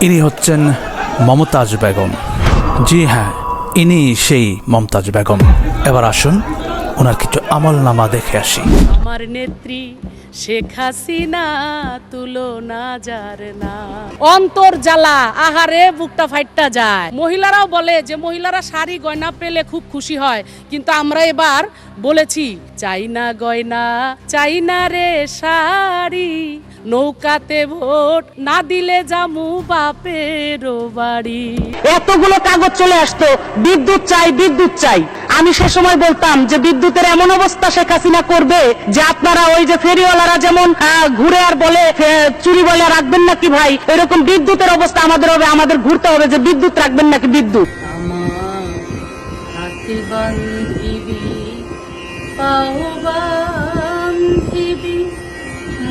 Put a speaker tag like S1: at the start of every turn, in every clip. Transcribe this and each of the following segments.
S1: ইনি হচ্ছেন মমতাজ বেগম। জি হ্যাঁ, ইনি সেই মমতাজ বেগম। এবার আসুন ওনার কিছু আমলনামা দেখে আসি।
S2: আমার নেত্রী শেখ হাসিনা তুলনা যার না, অন্তর জ্বালা আহারে বুকটা ফাইটটা যায়। মহিলারাও বলে যে মহিলারা শাড়ি গয়না পেলে খুব খুশি হয়, কিন্তু আমরা এবার বলেছি চাই না গয়না, চাই না রে শাড়ি, নৌকাতে ভোট না দিলে জামু বাপের বাড়ি।
S3: এতগুলো কাগজ চলে আসতো, বিদ্যুৎ চাই বিদ্যুৎ চাই। আমি সে সময় বলতাম যে বিদ্যুতের এমন অবস্থা শেখ হাসিনা করবে যে আপনারা ওই যে ফেরিওয়ালারা যেমন ঘুরে আর বলে চুরি বলে রাখবেন নাকি ভাই, এরকম বিদ্যুতের অবস্থা আমাদের হবে। আমাদের ঘুরতে হবে যে বিদ্যুৎ রাখবেন নাকি বিদ্যুৎ।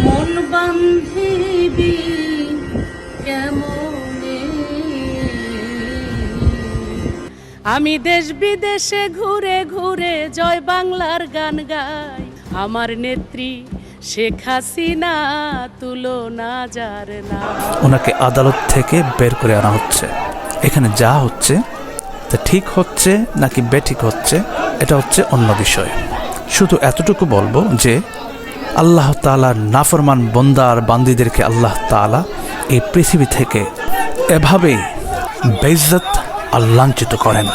S2: মন বান্ধিবি কেমনে, আমি দেশ বিদেশে ঘুরে ঘুরে জয় বাংলার গান গাই। আমার নেত্রী শেখ হাসিনা তুলনা যার না।
S1: ওনাকে আদালত থেকে বের করে আনা হচ্ছে। এখানে যা হচ্ছে তা ঠিক হচ্ছে নাকি বেঠিক হচ্ছে এটা হচ্ছে অন্য বিষয়। শুধু এতটুকু বলবো যে আল্লাহ তাআলার নাফরমান বান্দা আর বান্দীদেরকে আল্লাহ তাআলা এই পৃথিবী থেকে এভাবেই বেইজ্জত আর লাঞ্ছিত করেন।